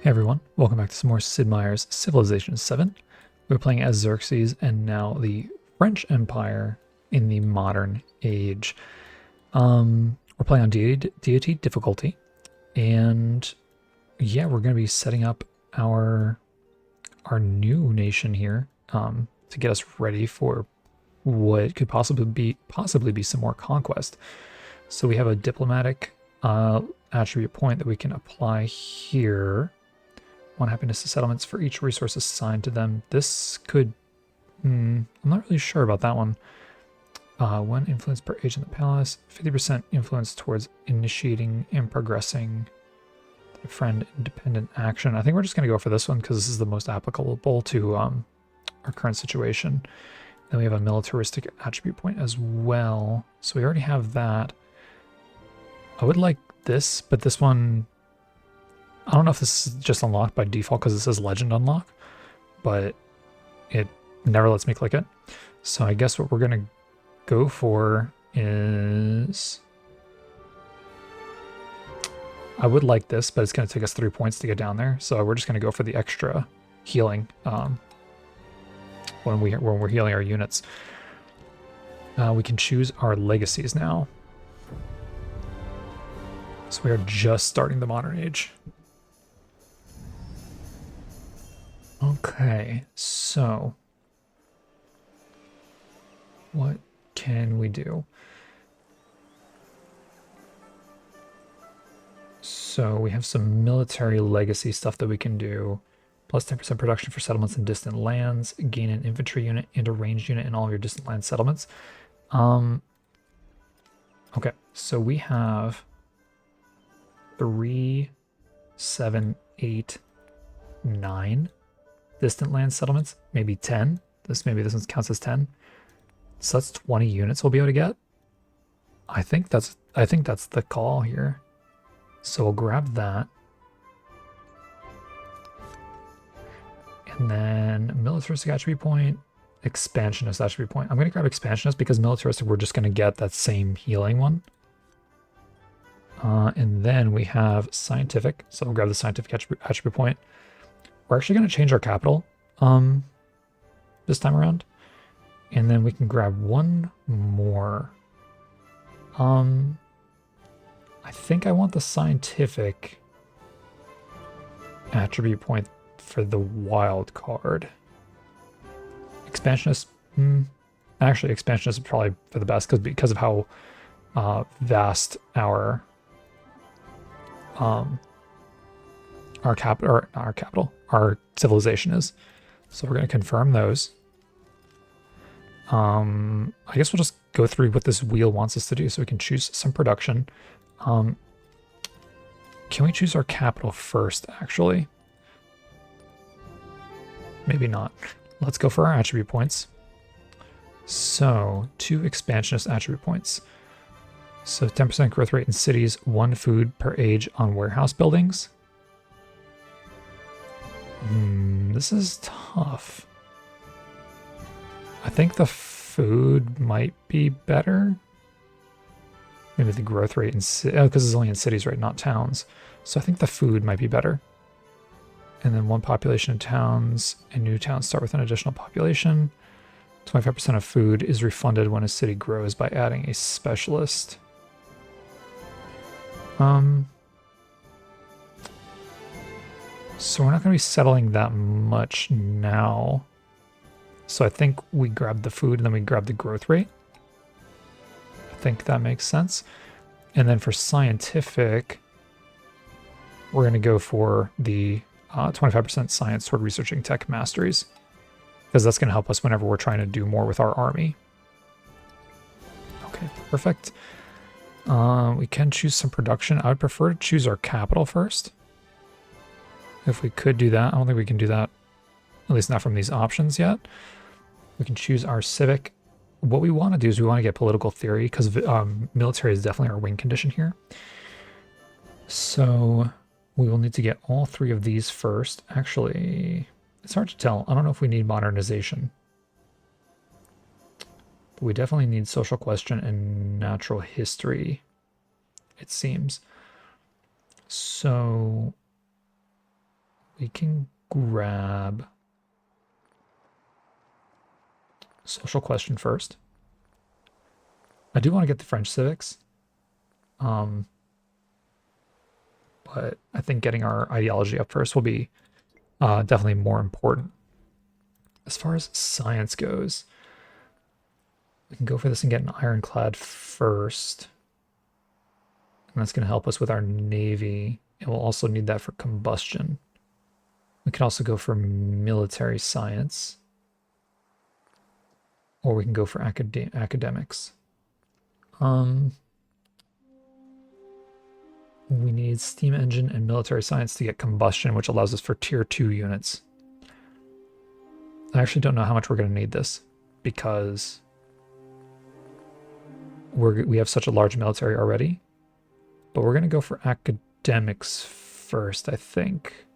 Hey everyone, welcome back to some more Sid Meier's Civilization 7. We're playing as Xerxes and now the French Empire in the modern age. We're playing on Deity difficulty, and yeah, we're going to be setting up our new nation here to get us ready for what could possibly be some more conquest. So we have a diplomatic attribute point that we can apply here. One happiness to settlements for each resource assigned to them. This could... I'm not really sure about that one. 1 influence per age in the palace. 50% influence towards initiating and progressing the friend independent action. I think we're just going to go for this one because this is the most applicable to our current situation. Then we have a militaristic attribute point as well. So we already have that. I would like this, but this one... I don't know if this is just unlocked by default because it says legend unlock, but it never lets me click it. So I guess what we're going to go for is... I would like this, but it's going to take us 3 points to get down there. So we're just going to go for the extra healing when we're healing our units. We can choose our legacies now. So we are just starting the modern age. Okay, so what can we do? So we have some military legacy stuff that we can do. Plus 10% production for settlements in distant lands. Gain an infantry unit and a ranged unit in all of your distant land settlements. Okay, so we have 3, 7, 8, 9 distant land settlements, maybe 10. Maybe this one counts as 10. So that's 20 units we'll be able to get. I think that's the call here. So we'll grab that. And then militaristic attribute point, expansionist attribute point. I'm going to grab expansionist because militaristic we're just going to get that same healing one. And then we have scientific. So we'll grab the scientific attribute point. We're actually going to change our capital this time around. And then we can grab one more. I think I want the scientific attribute point for the wild card. Expansionist, actually expansionist is probably for the best because of how vast our civilization is. So we're going to confirm those. I guess we'll just go through what this wheel wants us to do. So we can choose some production. Can we choose our capital first, actually? Maybe not. Let's go for our attribute points. So 2 expansionist attribute points. So 10% growth rate in cities, 1 food per age on warehouse buildings. This is tough. I think the food might be better. Maybe the growth rate in because it's only in cities, right? Not towns. So I think the food might be better. And then 1 population in towns, and new towns start with an additional population. 25% of food is refunded when a city grows by adding a specialist. So we're not going to be settling that much now. So I think we grab the food and then we grab the growth rate. I think that makes sense. And then for scientific, we're going to go for the 25% science toward researching tech masteries, because that's going to help us whenever we're trying to do more with our army. Okay, perfect. We can choose some production. I would prefer to choose our capital first. If we could do that. I don't think we can do that, at least not from these options yet. We can choose our civic. What we want to do is we want to get political theory, because military is definitely our win condition here. So we will need to get all 3 of these first. Actually, it's hard to tell. I don't know if we need modernization. But we definitely need social question and natural history, it seems. So we can grab social question first. I do want to get the French civics. But I think getting our ideology up first will be definitely more important. As far as science goes, we can go for this and get an ironclad first. And that's going to help us with our navy. And we'll also need that for combustion. We can also go for military science. Or we can go for academics. We need steam engine and military science to get combustion, which allows us for tier 2 units. I actually don't know how much we're going to need this because we have such a large military already. But we're going to go for academics first, I think.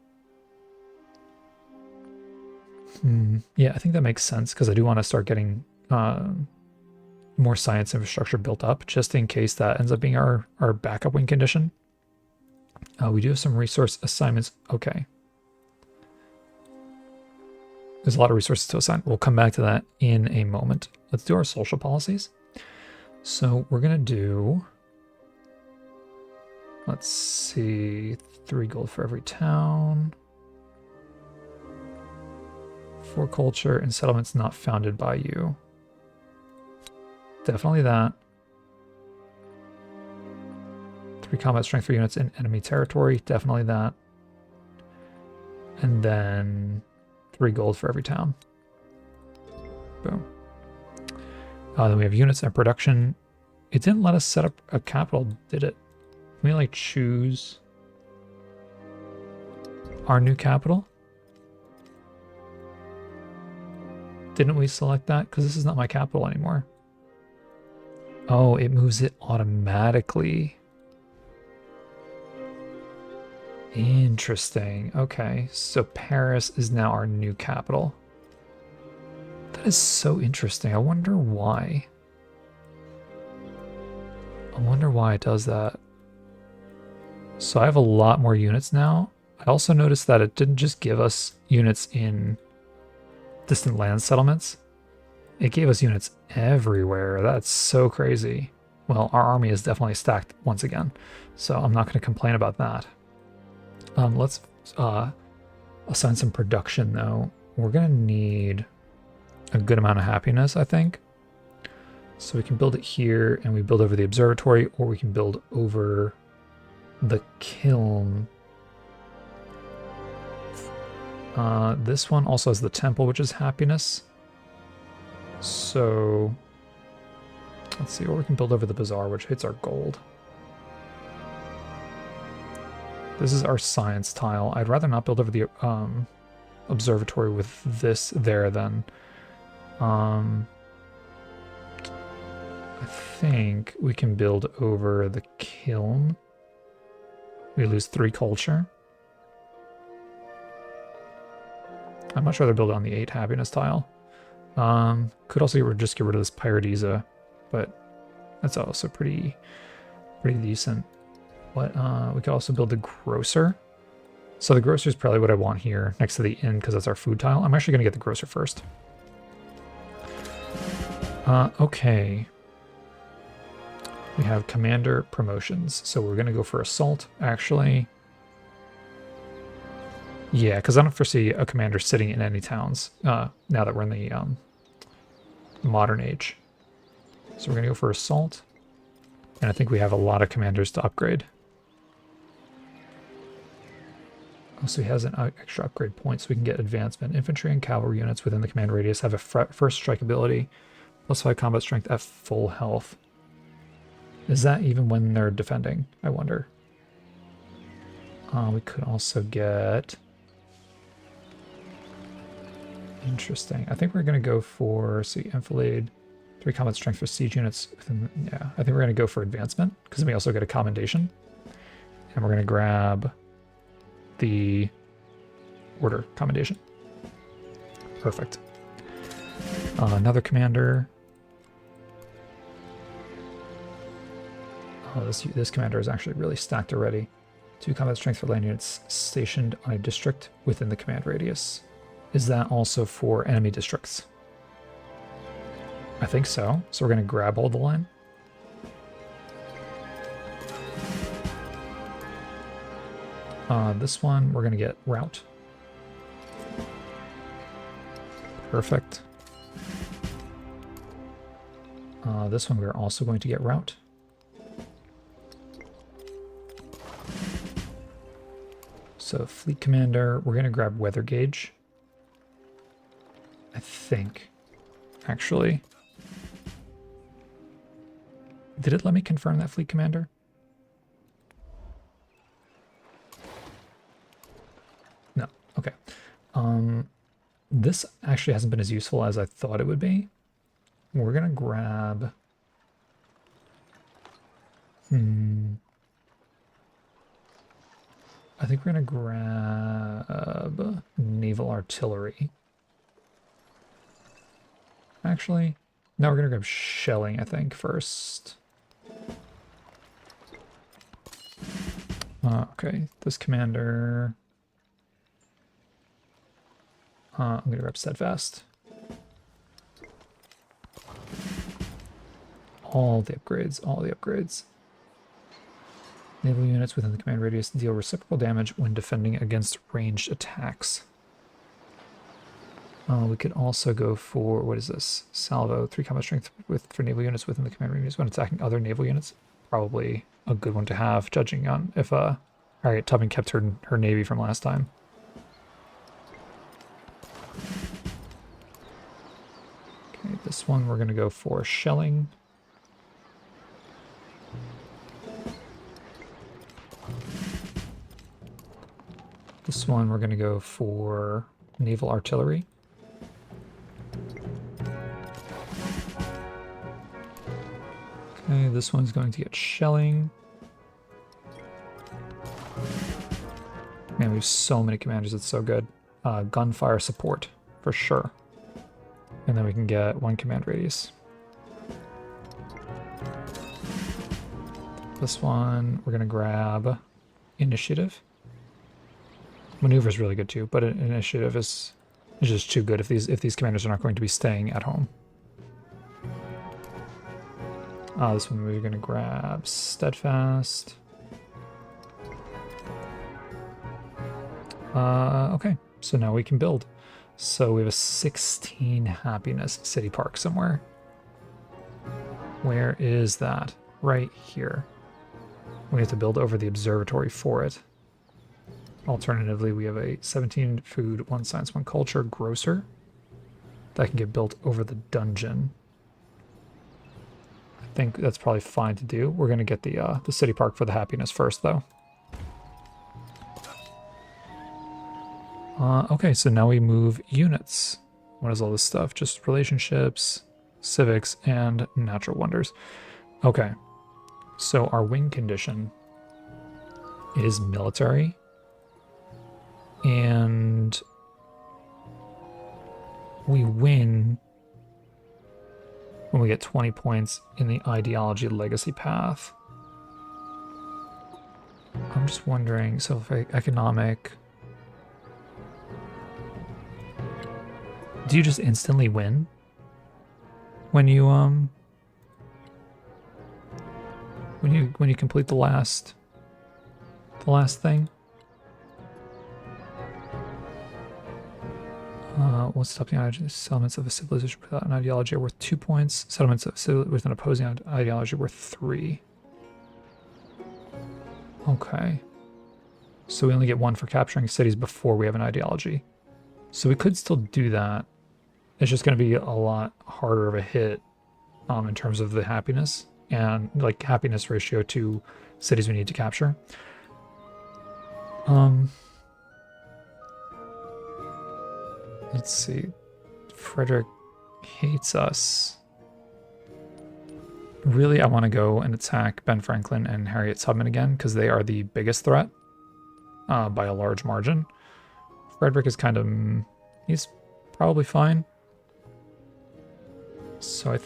Yeah, I think that makes sense because I do want to start getting more science infrastructure built up just in case that ends up being our backup win condition. We do have some resource assignments. Okay. There's a lot of resources to assign. We'll come back to that in a moment. Let's do our social policies. So we're going to do, let's see, 3 gold for every town. 4 culture and settlements not founded by you. Definitely that. 3 combat strength for units in enemy territory. Definitely that. And then 3 gold for every town. Boom. Then we have units and production. It didn't let us set up a capital, did it? Can we like choose our new capital? Didn't we select that? Because this is not my capital anymore. Oh, it moves it automatically. Interesting. Okay, so Paris is now our new capital. That is so interesting. I wonder why. I wonder why it does that. So I have a lot more units now. I also noticed that it didn't just give us units in distant land settlements. It gave us units everywhere. That's so crazy. Well, our army is definitely stacked once again, so I'm not going to complain about that. Let's assign some production, though. We're going to need a good amount of happiness, I think. So we can build it here, and we build over the observatory, or we can build over the kiln. This one also has the temple, which is happiness. So let's see, or we can build over the bazaar, which hits our gold. This is our science tile. I'd rather not build over the observatory with this there then. I think we can build over the kiln. We lose 3 culture. I'd much rather build it on the 8 happiness tile. Could also just get rid of this Paradisa, but that's also pretty decent. But we could also build the grocer. So the grocer is probably what I want here next to the inn because that's our food tile. I'm actually going to get the grocer first. Okay. We have commander promotions. So we're going to go for assault, actually. Yeah, because I don't foresee a commander sitting in any towns now that we're in the modern age. So we're going to go for assault. And I think we have a lot of commanders to upgrade. So he has an extra upgrade point, so we can get advancement. Infantry and cavalry units within the command radius have a first strike ability, +5 combat strength at full health. Is that even when they're defending? I wonder. We could also get... Interesting. I think we're going to go for, see, enfilade, 3 combat strength for siege units. Yeah, I think we're going to go for advancement, because then we also get a commendation. And we're going to grab the order commendation. Perfect. Another commander. Oh, this commander is actually really stacked already. 2 combat strength for land units stationed on a district within the command radius. Is that also for enemy districts? I think so. So we're going to grab hold the line. This one, we're going to get route. Perfect. This one, we're also going to get route. So fleet commander, we're going to grab weather gauge. I think, actually. Did it let me confirm that fleet commander? No, okay. This actually hasn't been as useful as I thought it would be. We're gonna grab... I think we're gonna grab naval artillery. Actually, no, we're gonna grab shelling, I think, first. Okay, this commander... I'm gonna grab steadfast. All the upgrades, all the upgrades. Naval units within the command radius deal reciprocal damage when defending against ranged attacks. We could also go for, what is this? Salvo, 3 combat strength for naval units within the command radius when attacking other naval units. Probably a good one to have, judging on if Harriet Tubman kept her navy from last time. Okay, this one we're going to go for shelling. This one we're going to go for naval artillery. Okay, this one's going to get shelling. Man, we have so many commanders, it's so good. Gunfire support, for sure. And then we can get 1 command radius. This one, we're going to grab initiative. Maneuver is really good too, but initiative is just too good if these commanders are not going to be staying at home. This one we're going to grab steadfast. Okay, so now we can build. So we have a 16 happiness city park somewhere. Where is that? Right here. We have to build over the observatory for it. Alternatively, we have a 17 food, 1 science, 1 culture grocer that can get built over the dungeon. I think that's probably fine to do. We're going to get the city park for the happiness first, though. Okay, so now we move units. What is all this stuff? Just relationships, civics, and natural wonders. Okay, so our win condition is military. And we win when we get 20 points in the ideology legacy path. I'm just wondering, so if economic... Do you just instantly win when you when you complete the last thing? What's stopping ideology? Settlements of a civilization without an ideology are worth 2 points. Settlements with an opposing ideology are worth 3. Okay. So we only get 1 for capturing cities before we have an ideology. So we could still do that. It's just going to be a lot harder of a hit in terms of the happiness and like happiness ratio to cities we need to capture. Let's see. Frederick hates us. Really, I want to go and attack Ben Franklin and Harriet Tubman again because they are the biggest threat by a large margin. Frederick is kind of... he's probably fine. So I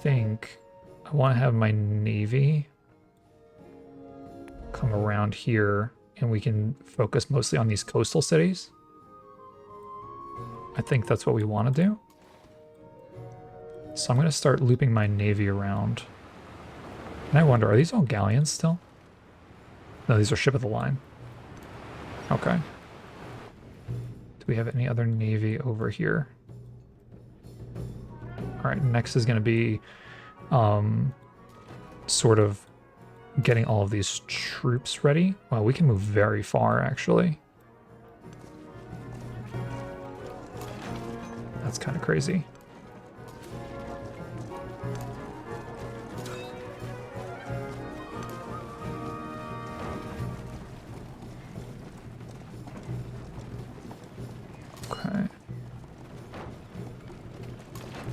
think I want to have my navy come around here and we can focus mostly on these coastal cities. I think that's what we want to do. So I'm going to start looping my navy around. And I wonder, are these all galleons still? No, these are ship of the line. Okay. Do we have any other navy over here? All right, next is going to be sort of getting all of these troops ready. Wow, we can move very far, actually. That's kind of crazy. Okay.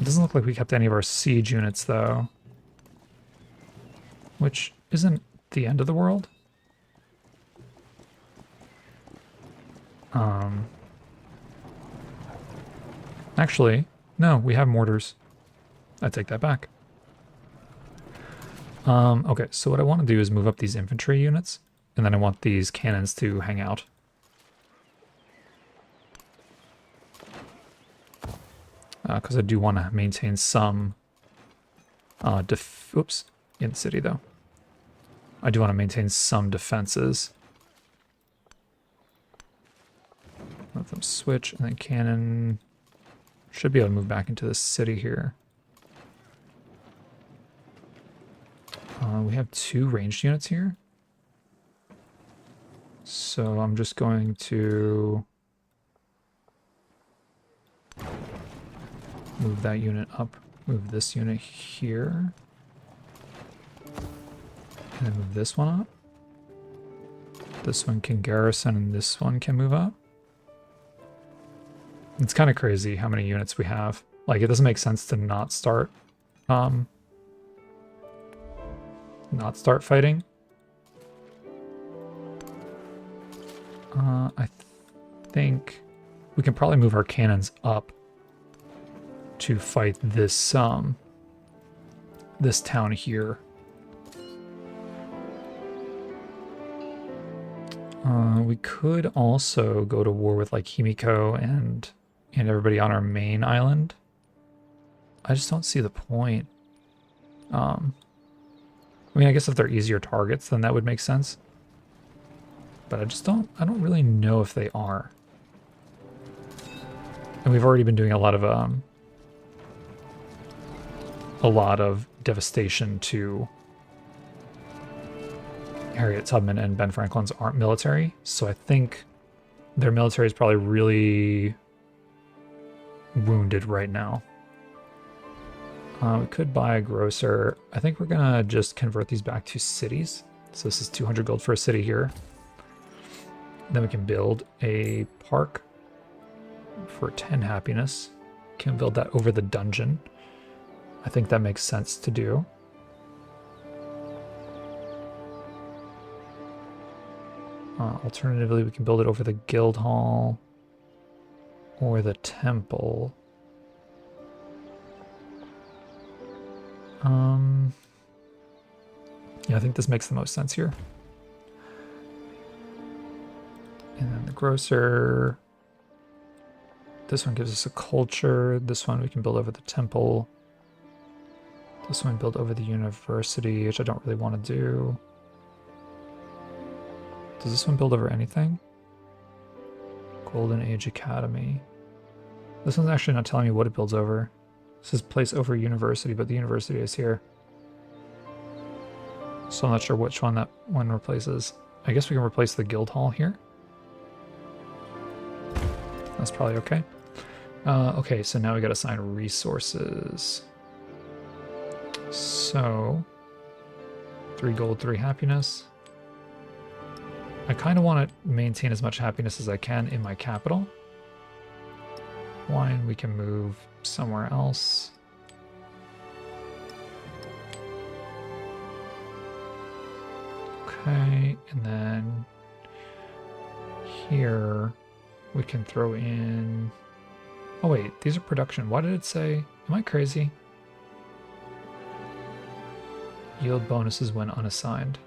It doesn't look like we kept any of our siege units, though. Which isn't the end of the world. Actually, no, we have mortars. I take that back. Okay, so what I want to do is move up these infantry units, and then I want these cannons to hang out. Because I do want to maintain some oops, in the city though. I do want to maintain some defenses. Let them switch, and then cannon should be able to move back into the city here. We have 2 ranged units here. So I'm just going to move that unit up, move this unit here, and then move this one up. This one can garrison, and this one can move up. It's kind of crazy how many units we have. Like, it doesn't make sense to not start fighting. I think we can probably move our cannons up to fight this this town here. We could also go to war with like Himiko and everybody on our main island. I just don't see the point. I mean, I guess if they're easier targets, then that would make sense. But I don't really know if they are. And we've already been doing a lot of devastation to Harriet Tubman and Ben Franklin's aren't military, so I think their military is probably really wounded right now. We could buy a grocer. I think we're gonna just convert these back to cities. So this is 200 gold for a city here. Then we can build a park for 10 happiness. Can build that over the dungeon. I think that makes sense to do. Alternatively, we can build it over the guild hall or the temple. Yeah, I think this makes the most sense here. And then the grocer. This one gives us a culture. This one we can build over the temple. This one build over the university, which I don't really want to do. Does this one build over anything? Golden Age Academy. This one's actually not telling me what it builds over. It says place over university, but the university is here. So I'm not sure which one that one replaces. I guess we can replace the guild hall here. That's probably okay. Okay, so now we got to assign resources. So 3 gold, 3 happiness. I kind of want to maintain as much happiness as I can in my capital. Wine we can move somewhere else. Okay, and then here we can throw in... Oh wait, these are production. Why did it say... Am I crazy? Yield bonuses when unassigned.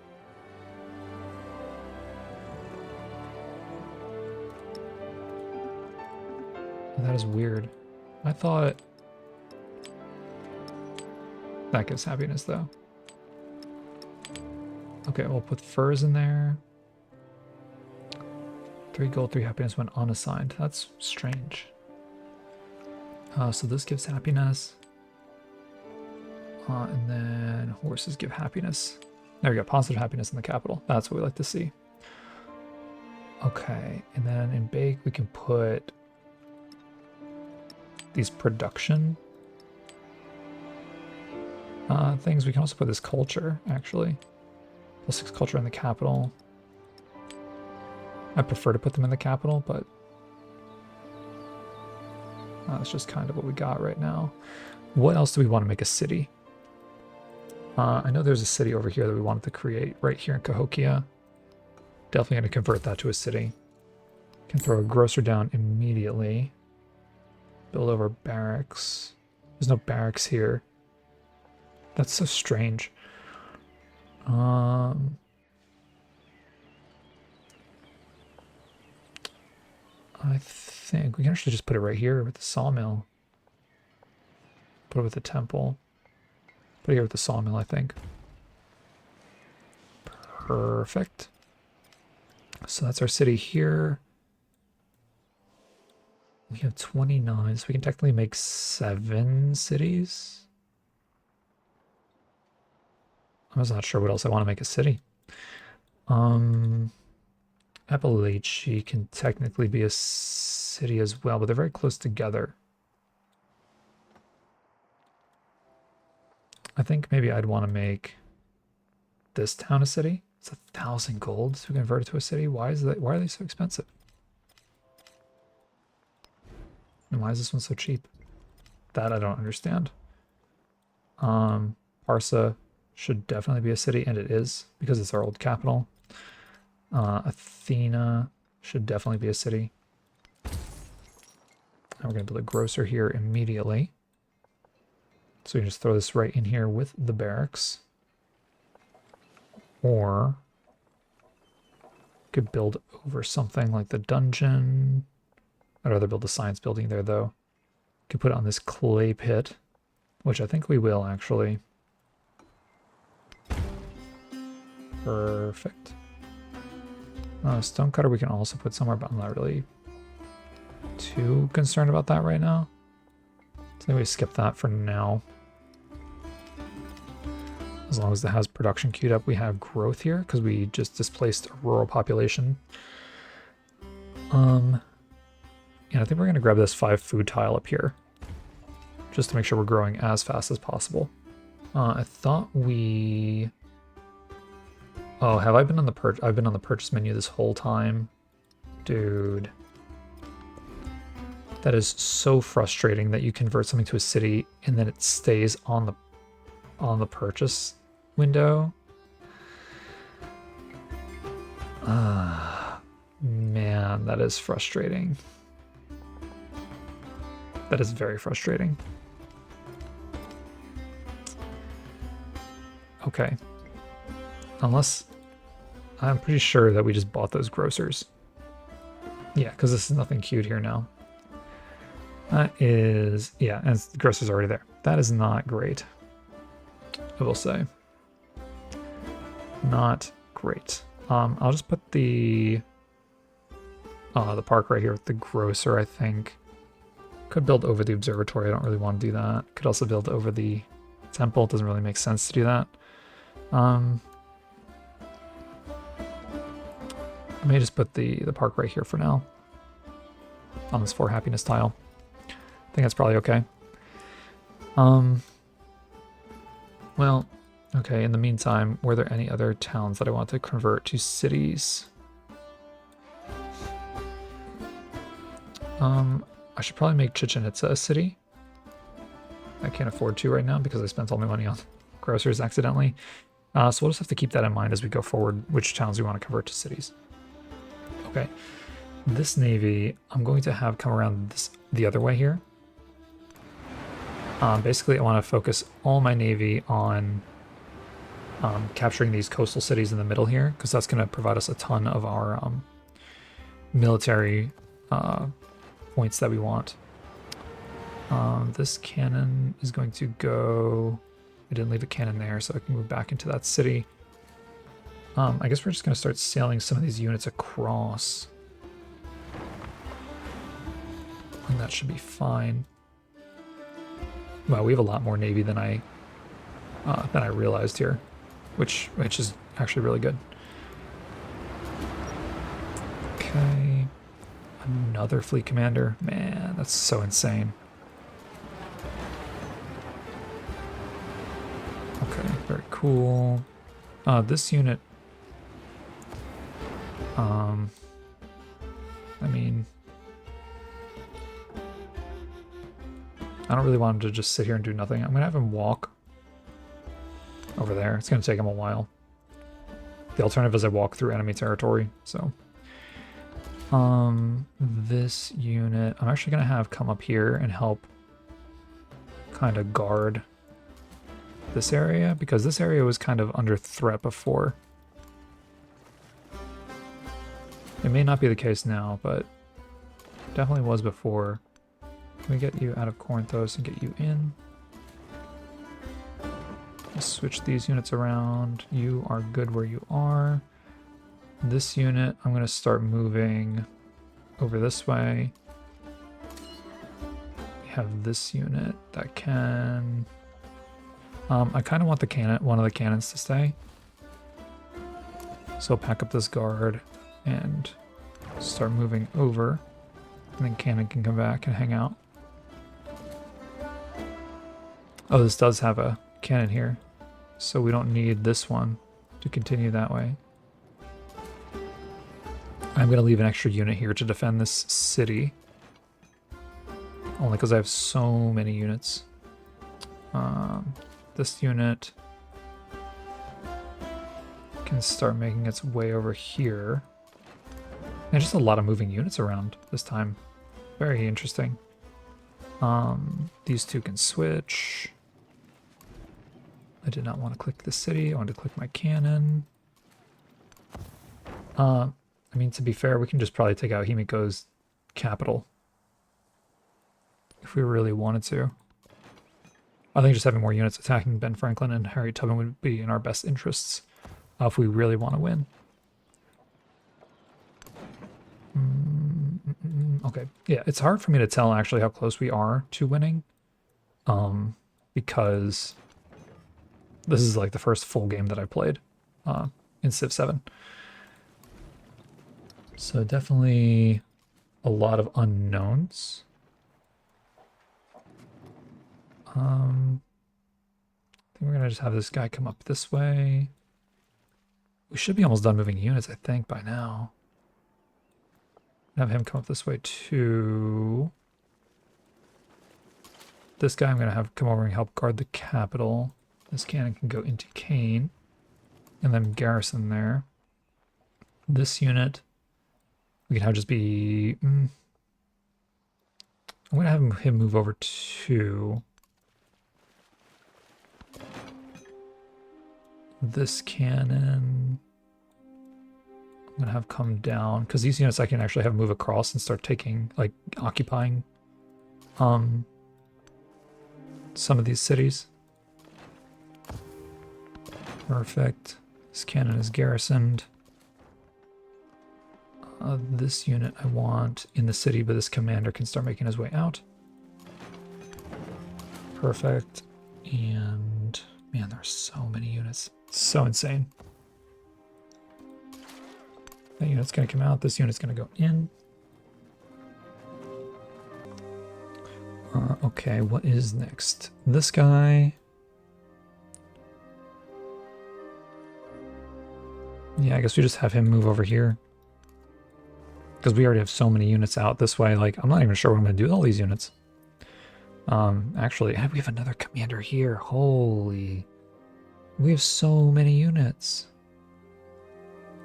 That is weird. I thought that gives happiness though. Okay, we'll put furs in there. 3 gold, 3 happiness when unassigned. That's strange. So this gives happiness. And then horses give happiness. There we go, positive happiness in the capital. That's what we like to see. Okay, and then in bake we can put these production things. We can also put this culture, actually. +6 culture in the capital. I prefer to put them in the capital, but that's just kind of what we got right now. What else do we want to make a city? I know there's a city over here that we wanted to create right here in Cahokia. Definitely going to convert that to a city. Can throw a grocer down immediately. Build over barracks. There's no barracks here. That's so strange. I think we can actually just put it right here with the sawmill. Put it with the temple. Put it here with the sawmill, I think. Perfect. So that's our city here. We have 29, so we can technically make 7 cities. I was not sure what else I want to make a city. Appalachia can technically be a city as well, but they're very close together. I think maybe I'd want to make this town a city. It's 1,000 gold to convert it to a city. Why is that? Why are they so expensive? And why is this one so cheap? That I don't understand. Parsa should definitely be a city, and it is because it's our old capital. Athena should definitely be a city. And we're going to build a grocer here immediately. So we can just throw this right in here with the barracks. Or could build over something like the dungeon. I'd rather build a science building there though. Could put it on this clay pit, which I think we will actually. Perfect. Stonecutter we can also put somewhere, but I'm not really too concerned about that right now. So maybe skip that for now. As long as it has production queued up, we have growth here because we just displaced a rural population. Yeah, I think we're gonna grab this 5 food tile up here, just to make sure we're growing as fast as possible. I thought we. Oh, have I been on the I've been on the purchase menu this whole time, dude. That is so frustrating that you convert something to a city and then it stays on the purchase window. Man, that is frustrating. That is very frustrating. Okay. Unless I'm pretty sure that we just bought those grocers. Yeah, because this is nothing queued here now. That is, yeah, and the grocer's already there. That is not great, I will say. Not great. I'll just put the park right here with the grocer, I think. Could build over the observatory. I don't really want to do that. Could also build over the temple. It doesn't really make sense to do that. I may just put the park right here for now. On this 4 happiness tile. I think that's probably okay. Well, okay, in the meantime, were there any other towns that I want to convert to cities? I should probably make Chichen Itza a city. I can't afford to right now because I spent all my money on grocers accidentally. So we'll just have to keep that in mind as we go forward, which towns we want to convert to cities. Okay, this navy, I'm going to have come around the other way here. Basically, I want to focus all my navy on capturing these coastal cities in the middle here, because that's going to provide us a ton of our military points that we want. This cannon is going to go... I didn't leave a cannon there, so I can move back into that city. I guess we're just going to start sailing some of these units across. And that should be fine. Wow, we have a lot more navy than I realized here, which is actually really good. Okay, another fleet commander. Man, that's so insane. Okay, very cool. This unit. I mean, I don't really want him to just sit here and do nothing. I'm gonna have him walk over there. It's gonna take him a while. The alternative is I walk through enemy territory, so. This unit, I'm actually gonna have come up here and help kind of guard this area, because this area was kind of under threat before. It may not be the case now, but definitely was before. Can we get you out of Corinthos and get you in? Let's switch these units around. You are good where you are. This unit, I'm going to start moving over this way. We have this unit that can... I kind of want the one of the cannons to stay. So pack up this guard and start moving over. And then cannon can come back and hang out. Oh, this does have a cannon here, so we don't need this one to continue that way. I'm going to leave an extra unit here to defend this city, only because I have so many units. This unit can start making its way over here. And just a lot of moving units around this time. Very interesting. These two can switch. I did not want to click the city. I wanted to click my cannon. I mean, to be fair, we can just probably take out Himiko's capital if we really wanted to. I think just having more units attacking Ben Franklin and Harriet Tubman would be in our best interests if we really want to win. Okay, yeah, it's hard for me to tell actually how close we are to winning, because this is like the first full game that I played in Civ 7. So definitely a lot of unknowns. I think we're gonna just have this guy come up this way. We should be almost done moving units, I think, by now. Have him come up this way too. This guy I'm gonna have come over and help guard the capital. This cannon can go into Kane and then garrison there. This unit we can have just be... I'm gonna have him move over to this cannon. I'm gonna have come down because these units I can actually have move across and start taking, like, occupying some of these cities. Perfect. This cannon is garrisoned. This unit I want in the city, but this commander can start making his way out. Perfect. And man, there are so many units. It's so insane. That unit's going to come out. This unit's going to go in. Okay, what is next? This guy. Yeah, I guess we just have him move over here. Because we already have so many units out this way. Like, I'm not even sure what I'm going to do with all these units. Actually, we have another commander here. Holy. We have so many units.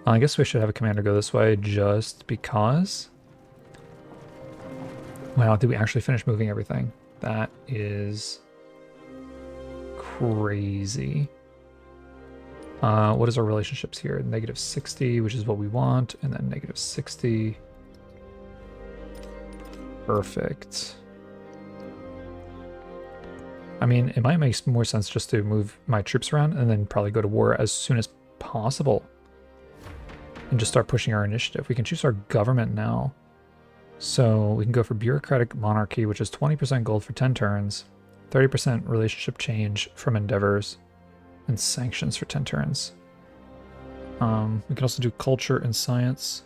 I guess we should have a commander go this way just because. Wow, did we actually finish moving everything? That is crazy. What is our relationships here? -60, which is what we want, and then -60. Perfect. I mean, it might make more sense just to move my troops around and then probably go to war as soon as possible. And just start pushing our initiative. We can choose our government now. So we can go for bureaucratic monarchy, which is 20% gold for 10 turns, 30% relationship change from endeavors, and sanctions for 10 turns. We can also do culture and science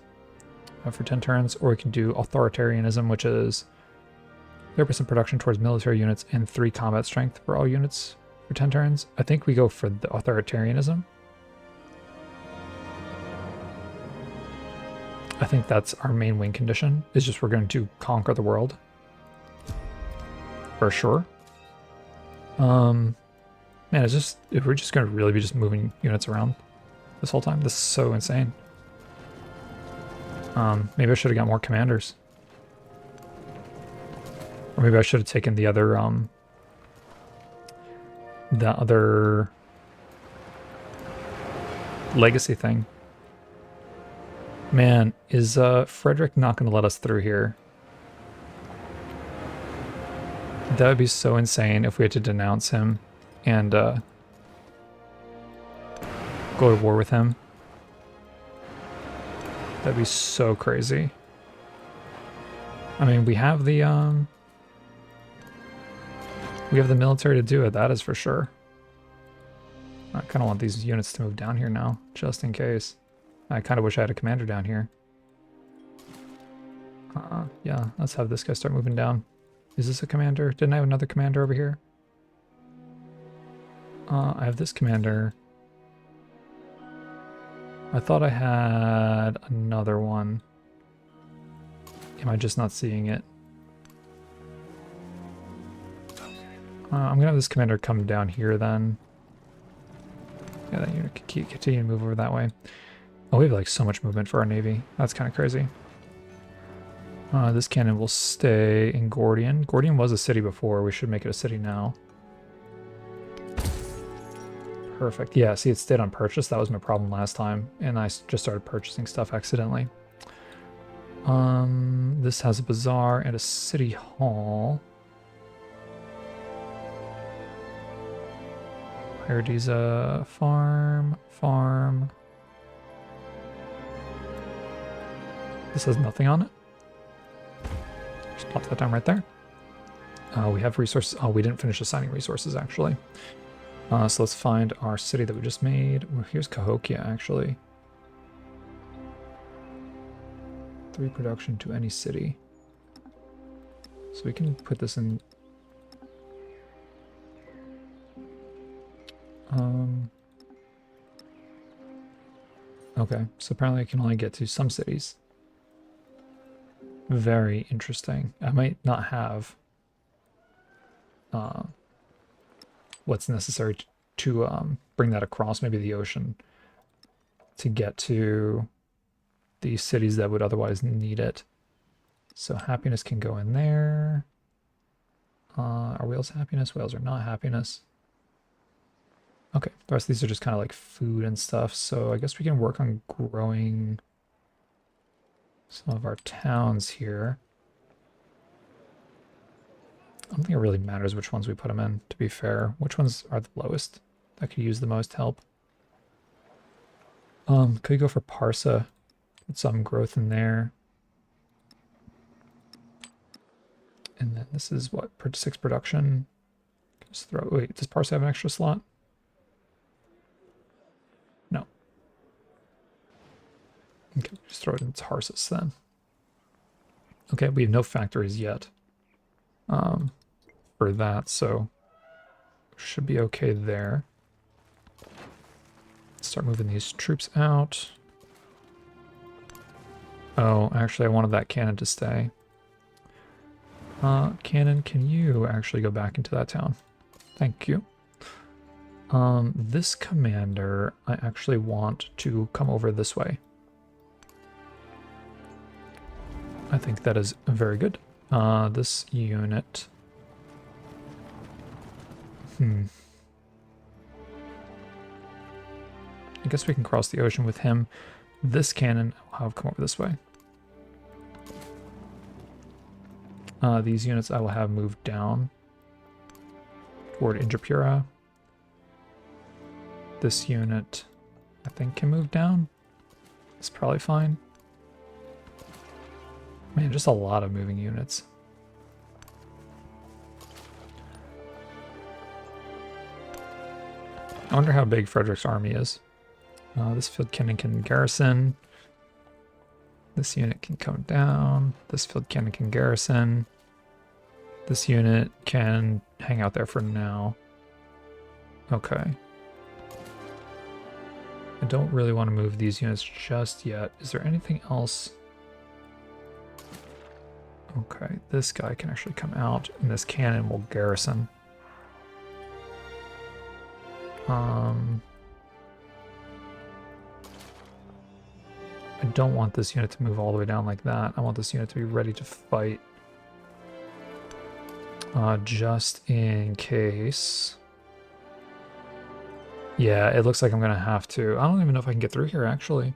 for 10 turns, or we can do authoritarianism, which is 30% production towards military units and 3 combat strength for all units for 10 turns. I think we go for the authoritarianism. I think that's our main win condition, is just we're going to conquer the world. For sure. Man, it's just, if we're just going to really be just moving units around this whole time. This is so insane. Maybe I should have got more commanders. Or maybe I should have taken the other legacy thing. Man, is Frederick not going to let us through here? That would be so insane if we had to denounce him and go to war with him. That'd be so crazy. I mean, we have the military to do it, that is for sure. I kind of want these units to move down here now, just in case. I kind of wish I had a commander down here. Yeah, let's have this guy start moving down. Is this a commander? Didn't I have another commander over here? I have this commander. I thought I had another one. Am I just not seeing it? I'm gonna have this commander come down here then. Yeah, that unit can continue to move over that way. Oh, we have like so much movement for our navy. That's kind of crazy. This cannon will stay in Gordian. Gordian was a city before. We should make it a city now. Perfect. Yeah, see, it stayed on purchase. That was my problem last time. And I just started purchasing stuff accidentally. This has a bazaar and a city hall. Hierarchies, farm. This has nothing on it. Just plop that down right there. We have resources. Oh, we didn't finish assigning resources, actually. So let's find our city that we just made. Well, here's Cahokia, actually. 3 production to any city. So we can put this in... Okay, so apparently I can only get to some cities. Very interesting. I might not have what's necessary to bring that across maybe the ocean to get to the cities that would otherwise need it. So happiness can go in there. Are whales happiness? Whales are not happiness. Okay, the rest of these are just kind of like food and stuff. So I guess we can work on growing some of our towns here. I don't think it really matters which ones we put them in, to be fair. Which ones are the lowest that could use the most help? Could we go for Parsa? Put some growth in there. And then this is what, 6 production. Just throw, wait, does Parsa have an extra slot? No. Okay, just throw it in Tarsus then. Okay, we have no factories yet for that, so should be okay there. Start moving these troops out. Oh, actually I wanted that cannon to stay. Cannon, can you actually go back into that town? Thank you. This commander, I actually want to come over this way. I think that is very good. This unit. I guess we can cross the ocean with him. This cannon, I'll have come over this way. These units I will have moved down. toward Indrapura. This unit, I think, can move down. It's probably fine. Man, just a lot of moving units. I wonder how big Frederick's army is. This field cannon can garrison. This unit can come down. This field cannon can garrison. This unit can hang out there for now. Okay. I don't really want to move these units just yet. Is there anything else? Okay, this guy can actually come out, and this cannon will garrison. I don't want this unit to move all the way down like that. I want this unit to be ready to fight. Just in case. Yeah, it looks like I'm gonna have to. I don't even know if I can get through here, actually.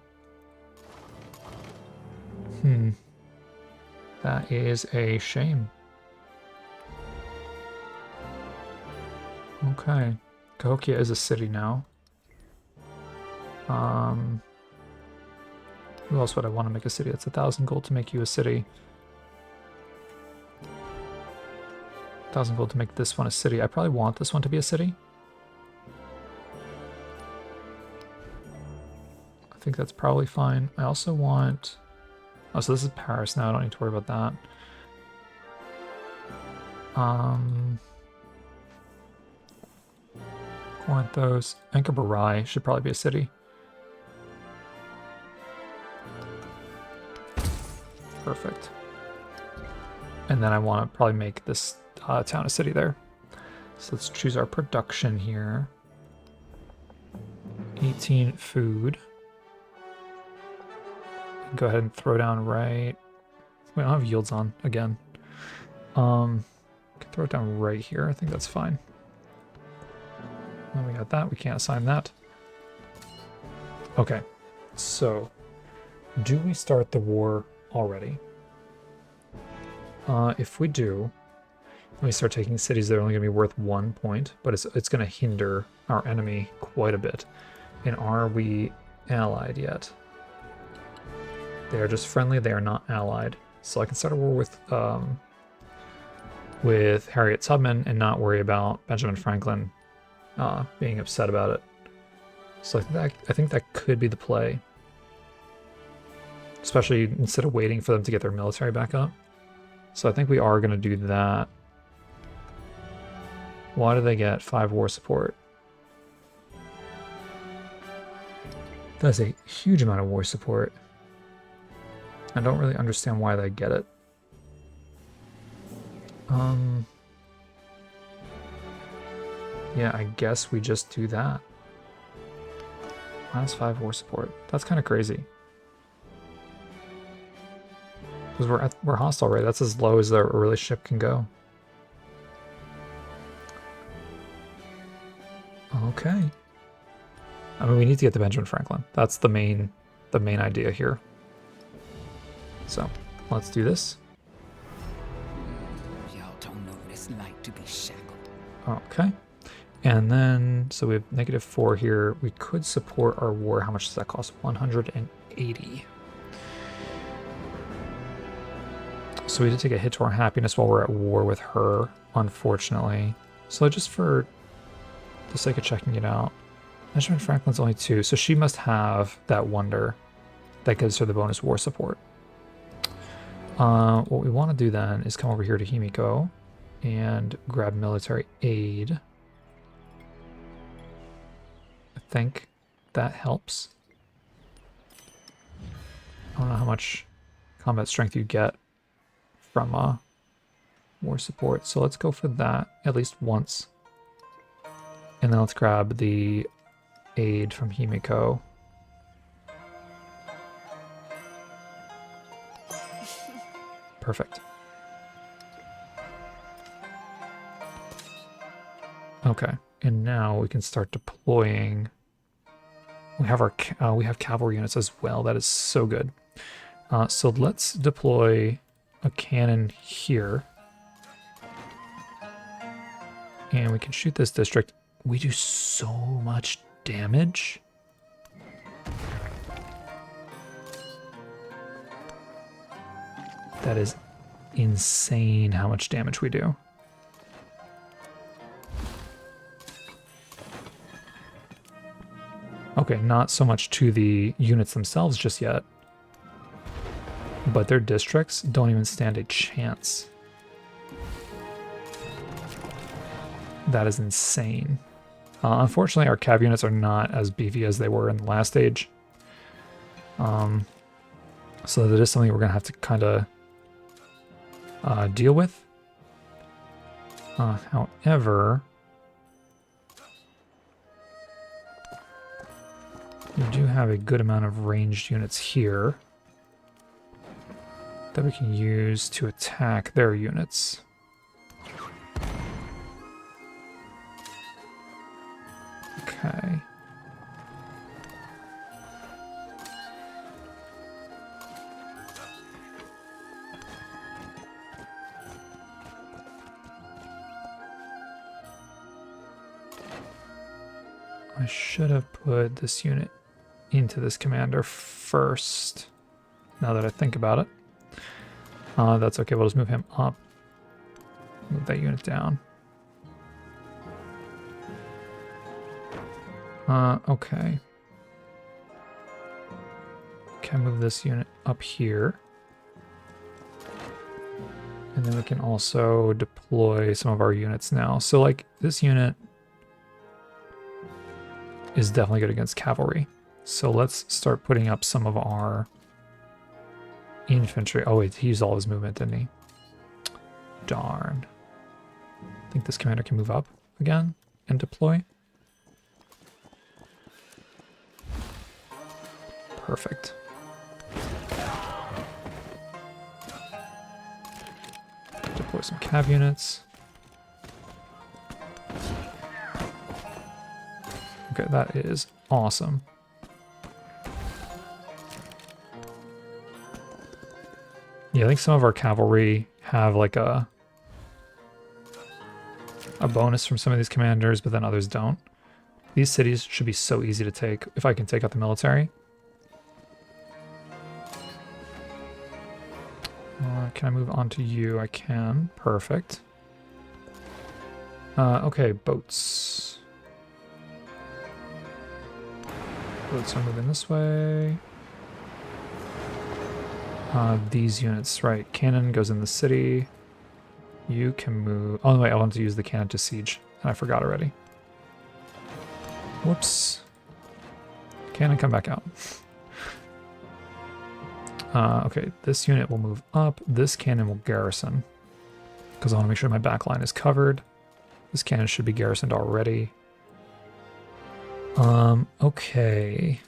That is a shame. Okay. Cahokia is a city now. Who else would I want to make a city? It's 1,000 gold to make you a city. 1,000 gold to make this one a city. I probably want this one to be a city. I think that's probably fine. I also want... Oh, so this is Paris now. I don't need to worry about that. Corinthos. Ankabarai should probably be a city. Perfect. And then I want to probably make this town a city there. So let's choose our production here. 18 food. Go ahead and throw down right. We don't have yields on again. Can throw it down right here. I think that's fine. Well, we got that. We can't assign that. Okay. So, do we start the war already? If we do, we start taking cities that are only going to be worth 1 point, but it's going to hinder our enemy quite a bit. And are we allied yet? They are just friendly. They are not allied. So I can start a war with Harriet Tubman and not worry about Benjamin Franklin being upset about it. So I think that could be the play. Especially instead of waiting for them to get their military back up. So I think we are going to do that. Why do they get 5 war support? That's a huge amount of war support. I don't really understand why they get it. Yeah, I guess we just do that. -5 war support. That's kind of crazy. Because we're hostile, right? That's as low as the relationship can go. Okay. I mean, we need to get to Benjamin Franklin. That's the main idea here. So, let's do this. Y'all don't know what it's like to be shackled. Okay. And then, so we have -4 here. We could support our war. How much does that cost? 180. So we did take a hit to our happiness while we're at war with her, unfortunately. So just for the sake of checking it out, Benjamin Franklin's only 2, so she must have that wonder that gives her the bonus war support. What we want to do then is come over here to Himiko and grab military aid. I think that helps. I don't know how much combat strength you get from war support, so let's go for that at least once. And then let's grab the aid from Himiko. Perfect. Okay, and now we can start deploying. We have cavalry units as well. That is so good. So let's deploy a cannon here. And we can shoot this district. We do so much damage. That is insane how much damage we do. Okay, not so much to the units themselves just yet, but their districts don't even stand a chance. That is insane. Unfortunately, our cav units are not as beefy as they were in the last age. So that is something we're going to have to kind of deal with. However, we do have a good amount of ranged units here that we can use to attack their units. Okay. I should have put this unit into this commander first, now that I think about it. That's okay, we'll just move him up. Move that unit down. Okay. Can move this unit up here. And then we can also deploy some of our units now. So like this unit is definitely good against cavalry. So let's start putting up some of our infantry. Oh wait, he used all his movement, didn't he? Darn. I think this commander can move up again and deploy. Perfect. Deploy some cav units. Okay, that is awesome. Yeah, I think some of our cavalry have like a bonus from some of these commanders, but then others don't. These cities should be so easy to take if I can take out the military. Can I move on to you? I can. Perfect. Okay, boats. Boats are moving this way. These units, right. Cannon goes in the city. You can move... Oh, wait, I wanted to use the cannon to siege, and I forgot already. Whoops. Cannon, come back out. Okay, this unit will move up. This cannon will garrison, because I want to make sure my back line is covered. This cannon should be garrisoned already. Okay.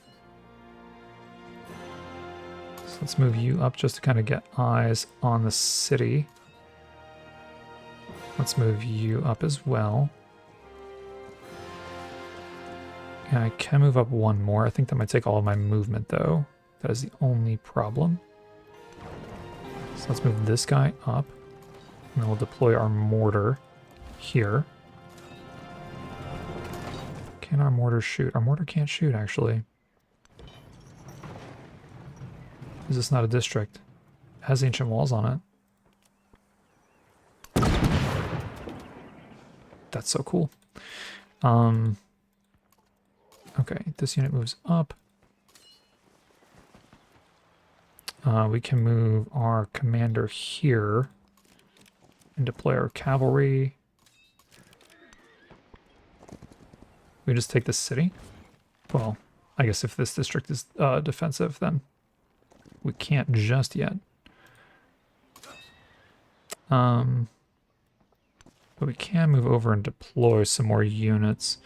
So let's move you up just to kind of get eyes on the city. Let's move you up as well. And I can move up one more. I think that might take all of my movement, though. That is the only problem. So let's move this guy up. And then we'll deploy our mortar here. Can our mortar shoot? Our mortar can't shoot, actually. Is this not a district? It has ancient walls on it. That's so cool. Okay, this unit moves up. We can move our commander here and deploy our cavalry. We just take this city. Well, I guess if this district is defensive, then we can't just yet. But we can move over and deploy some more units.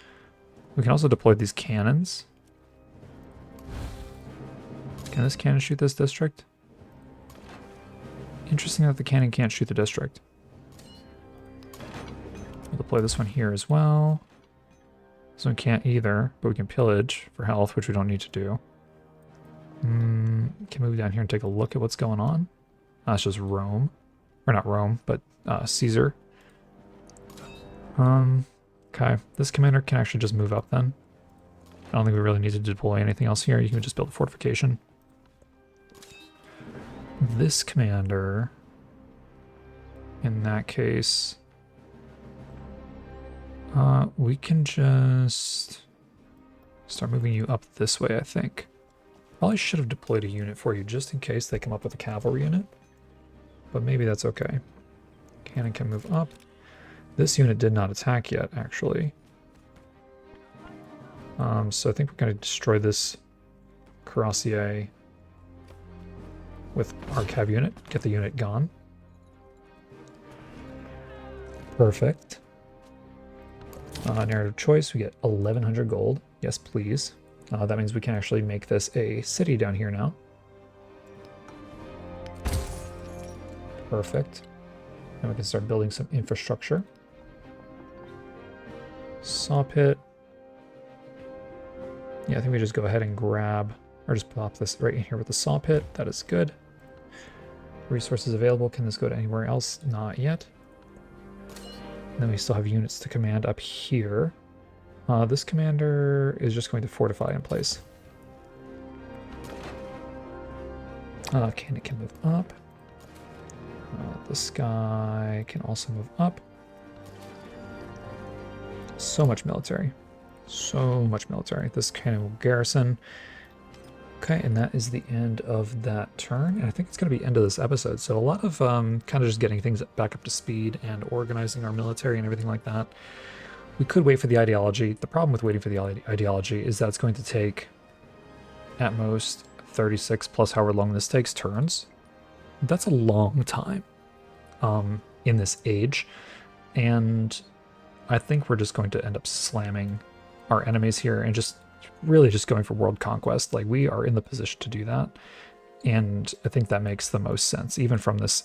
We can also deploy these cannons. Can this cannon shoot this district? Interesting that the cannon can't shoot the district. We'll deploy this one here as well. This one can't either, but we can pillage for health, which we don't need to do. Can move down here and take a look at what's going on. That's just Rome. Or not Rome, but Caesar. Okay, this commander can actually just move up then. I don't think we really need to deploy anything else here. You can just build a fortification. This commander, in that case, we can just start moving you up this way, I think. Probably should have deployed a unit for you just in case they come up with a cavalry unit. But maybe that's okay. Cannon can move up. This unit did not attack yet, actually. So I think we're going to destroy this cuirassier with our cav unit. Get the unit gone. Perfect. Narrative choice, we get 1100 gold. Yes, please. That means we can actually make this a city down here now. Perfect. And we can start building some infrastructure. Saw pit. Yeah, I think we just go ahead and grab, or just plop this right in here with the saw pit. That is good. Resources available. Can this go to anywhere else? Not yet. And then we still have units to command up here. This commander is just going to fortify in place. Cannon can move up. This guy can also move up. So much military. So much military. This cannon will garrison. Okay, and that is the end of that turn. And I think it's going to be end of this episode. So a lot of kind of just getting things back up to speed and organizing our military and everything like that. We could wait for the ideology. The problem with waiting for the ideology is that it's going to take at most 36 plus however long this takes turns. That's a long time in this age. And I think we're just going to end up slamming our enemies here and just really just going for world conquest. Like, we are in the position to do that. And I think that makes the most sense, even from this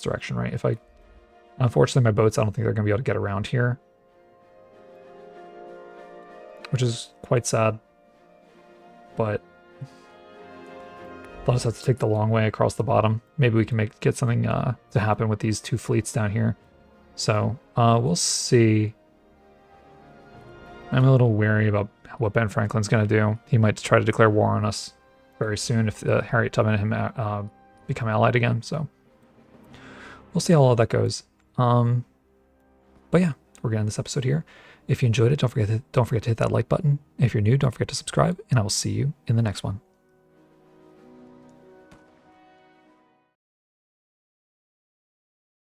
direction, right? Unfortunately, my boats, I don't think they're going to be able to get around here, which is quite sad, but they'll just have to take the long way across the bottom. Maybe we can get something to happen with these two fleets down here. So we'll see. I'm a little wary about what Ben Franklin's going to do. He might try to declare war on us very soon if Harriet Tubman and him become allied again. So we'll see how all that goes. But yeah, we're going to end this episode here. If you enjoyed it, don't forget to hit that like button. If you're new, don't forget to subscribe, and I will see you in the next one.